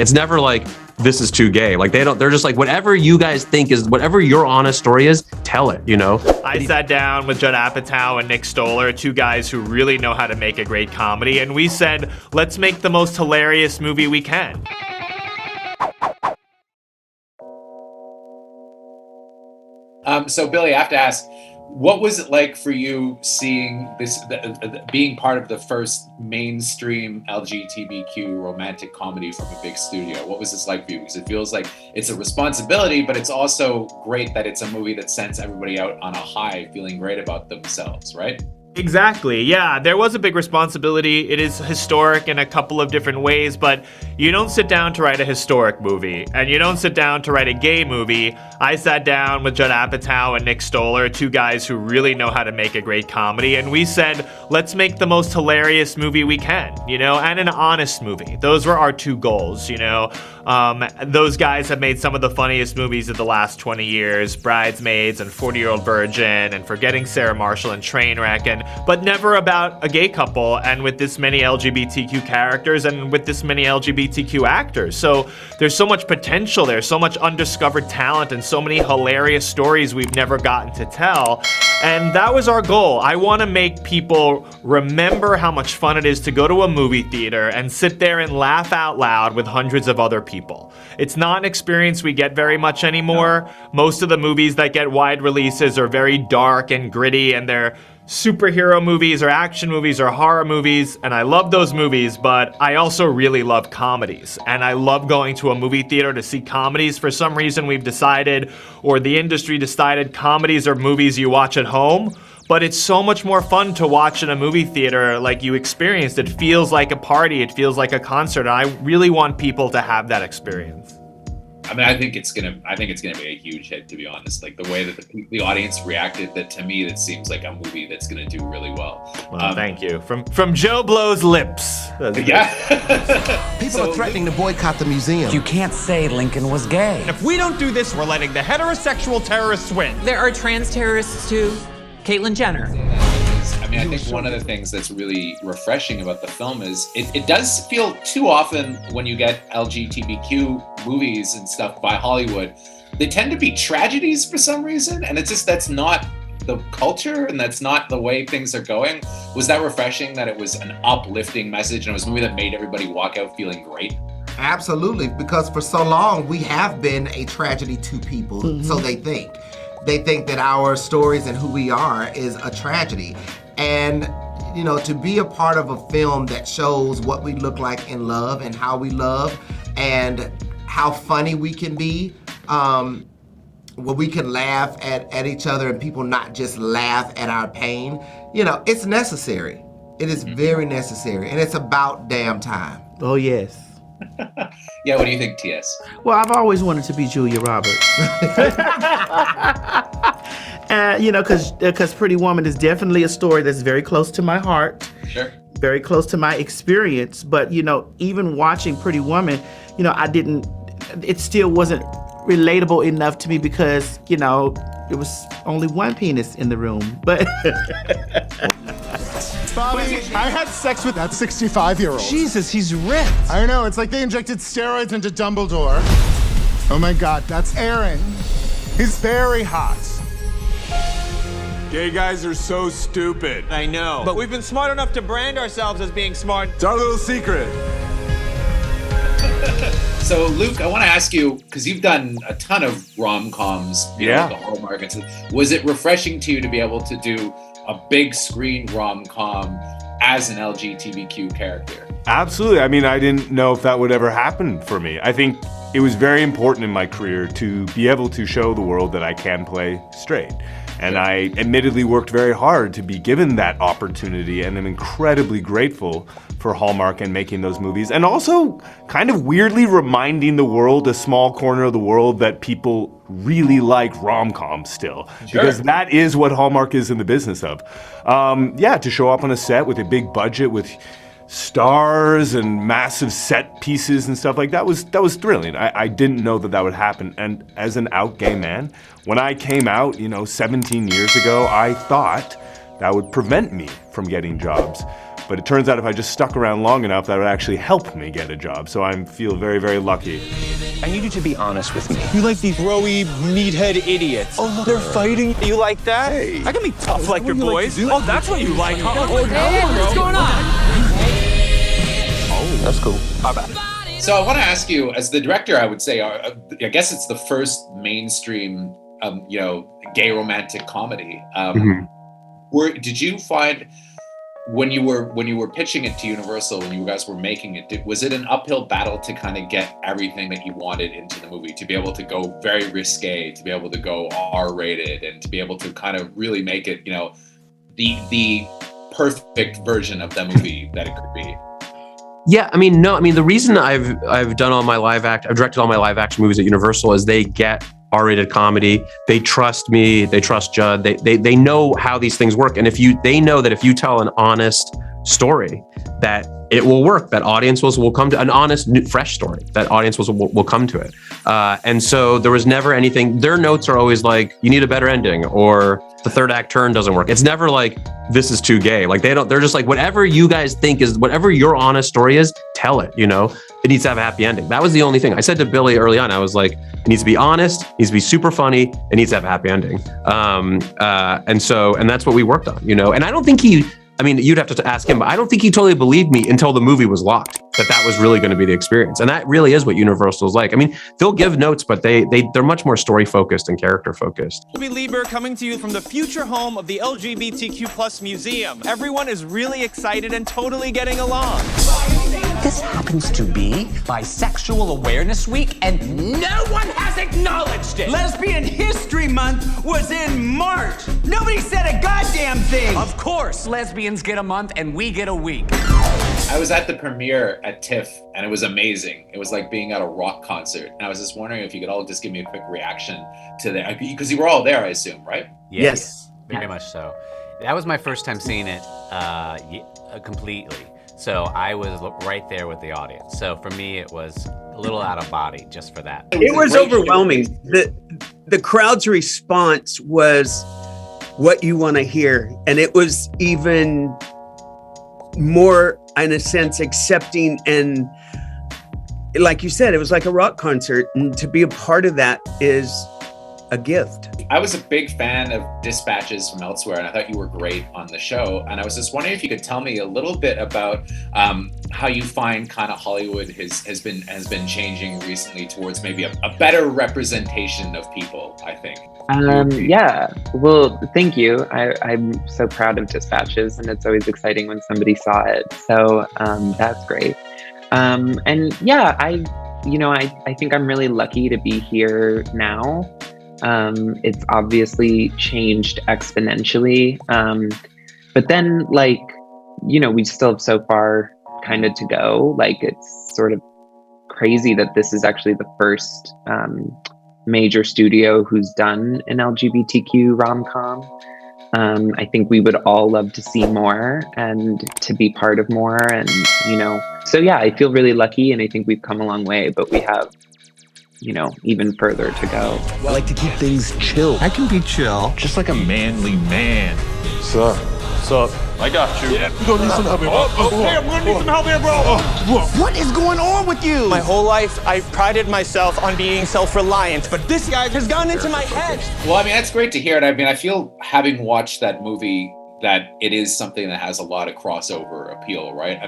It's never like, this is too gay. Like they're just like, whatever you guys think is, whatever your honest story is, tell it, you know? I sat down with Judd Apatow and Nick Stoller, two guys who really know how to make a great comedy, and we said, let's make the most hilarious movie we can. So Billy, I have to ask, what was it like for you seeing this, being part of the first mainstream LGBTQ romantic comedy from a big studio? What was this like for you? Because it feels like it's a responsibility, but it's also great that it's a movie that sends everybody out on a high, feeling great about themselves, right? Exactly. Yeah, there was a big responsibility. It is historic in a couple of different ways, but you don't sit down to write a historic movie, and you don't sit down to write a gay movie. I sat down with Judd Apatow and Nick Stoller, two guys who really know how to make a great comedy, and we said, let's make the most hilarious movie we can, you know, and an honest movie. Those were our two goals, you know. Those guys have made some of the funniest movies of the last 20 years, Bridesmaids and 40-Year-Old Virgin and Forgetting Sarah Marshall and Trainwreck, but never about a gay couple, and with this many LGBTQ characters and with this many LGBTQ actors. So there's so much potential there, so much undiscovered talent, and so many hilarious stories we've never gotten to tell. And that was our goal. I want to make people remember how much fun it is to go to a movie theater and sit there and laugh out loud with hundreds of other people. It's not an experience we get very much anymore. Most of the movies that get wide releases are very dark and gritty, and they're superhero movies or action movies or horror movies, and I love those movies, but I also really love comedies, and I love going to a movie theater to see comedies. For some reason we've decided, or the industry decided, comedies are movies you watch at home, but it's so much more fun to watch in a movie theater like you experienced. It feels like a party, it feels like a concert, and I really want people to have that experience. I mean, I think it's gonna be a huge hit, to be honest. Like the way that the audience reacted, that to me, that seems like a movie that's gonna do really well. Well, thank you. From Joblo's lips. Yeah. People are threatening to boycott the museum. You can't say Lincoln was gay. If we don't do this, we're letting the heterosexual terrorists win. There are trans terrorists too. Caitlyn Jenner. I mean, I think one of the things that's really refreshing about the film is it does feel too often when you get LGBTQ movies and stuff by Hollywood, they tend to be tragedies for some reason. And it's just, that's not the culture and that's not the way things are going. Was that refreshing that it was an uplifting message and it was a movie that made everybody walk out feeling great? Absolutely, because for so long we have been a tragedy to people, so they think. They think that our stories and who we are is a tragedy. And, you know, to be a part of a film that shows what we look like in love and how we love and how funny we can be, where we can laugh at each other and people not just laugh at our pain, you know, it's necessary. It is very necessary, and it's about damn time. Oh, yes. Yeah, what do you think, TS? Well, I've always wanted to be Julia Roberts. You know, because Pretty Woman is definitely a story that's very close to my heart. Sure. Very close to my experience. But, you know, even watching Pretty Woman, you know, it still wasn't relatable enough to me because, you know, it was only one penis in the room. But Bobby, I had sex with that 65-year-old. Jesus, he's ripped. I know, it's like they injected steroids into Dumbledore. Oh my God, that's Aaron. He's very hot. Gay guys are so stupid. I know. But we've been smart enough to brand ourselves as being smart. It's our little secret. So, Luke, I want to ask you, because you've done a ton of rom-coms, you know, the Hallmark and stuff. Was it refreshing to you to be able to do a big screen rom-com as an LGBTQ character? Absolutely. I mean, I didn't know if that would ever happen for me. I think it was very important in my career to be able to show the world that I can play straight. And I admittedly worked very hard to be given that opportunity, and I'm incredibly grateful for Hallmark and making those movies, and also kind of weirdly reminding the world, a small corner of the world, that people really like rom-coms still. Sure. Because that is what Hallmark is in the business of. To show up on a set with a big budget, with stars and massive set pieces and stuff like that was thrilling. I didn't know that would happen. And as an out gay man, when I came out, 17 years ago, I thought that would prevent me from getting jobs. But it turns out if I just stuck around long enough, that would actually help me get a job. So I feel very, very lucky. I need you to be honest with me. You like these rowy, meathead idiots. Oh, look, they're fighting. You like that? Hey. I can be tough like your boys. Oh, that's what you like, huh? What's going on? Oh, that's cool. My bad. So I want to ask you, as the director, I would say, I guess it's the first mainstream, gay romantic comedy. Did you find when you were pitching it to Universal, when you guys were making it, was it an uphill battle to kind of get everything that you wanted into the movie, to be able to go very risque, to be able to go R-rated, and to be able to kind of really make it, the perfect version of the movie that it could be? Yeah, the reason I've done all my I've directed all my live action movies at Universal is they get R-rated comedy. They trust me. They trust Judd. They know how these things work, and they know that if you tell an honest story, that it will work. That audiences will come to an honest, new, fresh story. That audiences will come to it. And so there was never anything. Their notes are always like, "You need a better ending," or "The third act turn doesn't work." It's never like, "This is too gay." Like they're just like, whatever you guys think is, whatever your honest story is, tell it. It needs to have a happy ending. That was the only thing I said to Billy early on. I was like, it needs to be honest, it needs to be super funny, it needs to have a happy ending. And that's what we worked on. And I don't think you'd have to ask him, but I don't think he totally believed me until the movie was locked, that was really going to be the experience. And that really is what Universal is like. They'll give notes, but they're much more story focused and character focused. Toby Lieber coming to you from the future home of the LGBTQ+ museum. Everyone is really excited and totally getting along. This happens to be Bisexual Awareness Week, and no one has acknowledged it. Lesbian History Month was in March. Nobody said a goddamn thing. Of course, lesbians get a month and we get a week. I was at the premiere at TIFF, and it was amazing. It was like being at a rock concert. And I was just wondering if you could all just give me a quick reaction to that, because you were all there, I assume, right? Yes. Very much so. That was my first time seeing it completely. So I was right there with the audience. So for me, it was a little out of body just for that. It was overwhelming. The crowd's response was what you want to hear. And it was even more, in a sense, accepting, and like you said, it was like a rock concert, and to be a part of that is a gift. I was a big fan of Dispatches from Elsewhere, and I thought you were great on the show. And I was just wondering if you could tell me a little bit about how you find kind of Hollywood has been changing recently towards maybe a better representation of people, I think. Yeah, well, thank you. I'm so proud of Dispatches, and it's always exciting when somebody saw it. So that's great. And yeah, I think I'm really lucky to be here now. It's obviously changed exponentially. But then, we still have so far kind of to go. It's sort of crazy that this is actually the first major studio who's done an LGBTQ rom-com. I think we would all love to see more and to be part of more. And, so yeah, I feel really lucky, and I think we've come a long way, but we have, even further to go. I like to keep things chill. I can be chill, just like a manly man. Sup? I got you. Yeah. You're gonna need some help here, bro. Okay, I'm gonna need some help here, bro. What is going on with you? My whole life, I've prided myself on being self-reliant, but this guy has gone into my head. Well, that's great to hear. And I feel, having watched that movie, that it is something that has a lot of crossover appeal, right?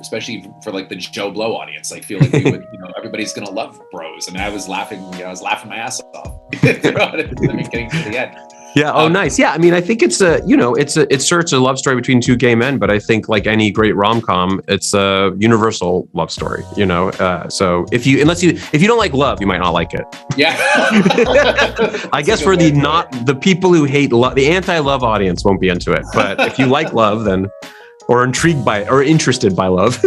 Especially for the Joblo audience, I feel like we would, everybody's gonna love Bros. I was laughing my ass off throughout it, getting to the end. Yeah. Oh, nice. Yeah. I think it's it's a love story between two gay men, but I think like any great rom-com, it's a universal love story. So if you don't like love, you might not like it. Yeah. I guess for the people who hate love, the anti-love audience won't be into it. But if you like love, then, or intrigued by or interested by love.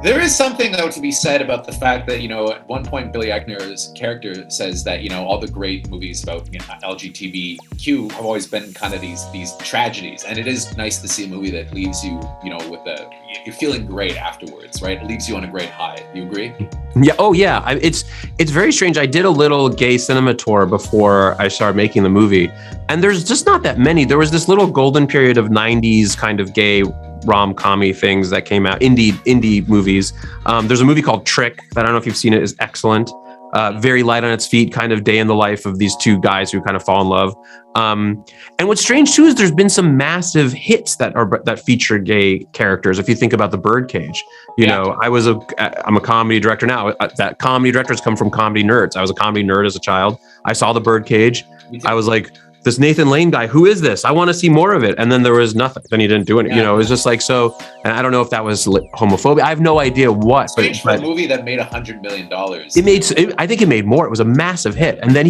There is something, though, to be said about the fact that, at one point, Billy Eichner's character says that, all the great movies about LGBTQ have always been kind of these tragedies. And it is nice to see a movie that leaves you, you're feeling great afterwards, right? It leaves you on a great high. Do you agree? Yeah. Oh, yeah. It's very strange. I did a little gay cinema tour before I started making the movie. And there's just not that many. There was this little golden period of 90s kind of gay rom-com-y things that came out, indie movies. There's a movie called Trick that I don't know if you've seen it, is excellent. Very light on its feet, kind of day in the life of these two guys who kind of fall in love. And what's strange too is there's been some massive hits that feature gay characters. If you think about The Birdcage, you know, I'm a comedy director now. That comedy directors come from comedy nerds. I was a comedy nerd as a child. I saw The Birdcage. I was like, this Nathan Lane guy, who is this? I want to see more of it. And then there was nothing. Then he didn't do anything. You know, it was just like, so, and I don't know if that was homophobia. I have no idea what. Strange for a movie that made $100 million. I think it made more. It was a massive hit. And then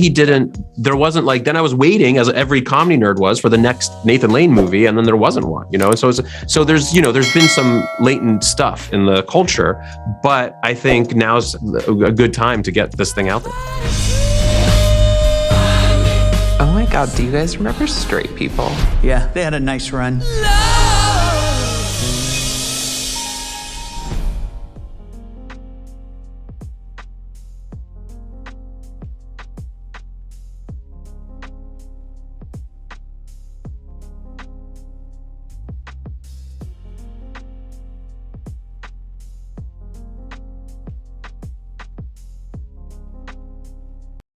there wasn't like, then I was waiting, as every comedy nerd was, for the next Nathan Lane movie. And then there wasn't one, you know? And so there's, you know, there's been some latent stuff in the culture, but I think now's a good time to get this thing out there. Oh my God, do you guys remember Straight People? Yeah, they had a nice run.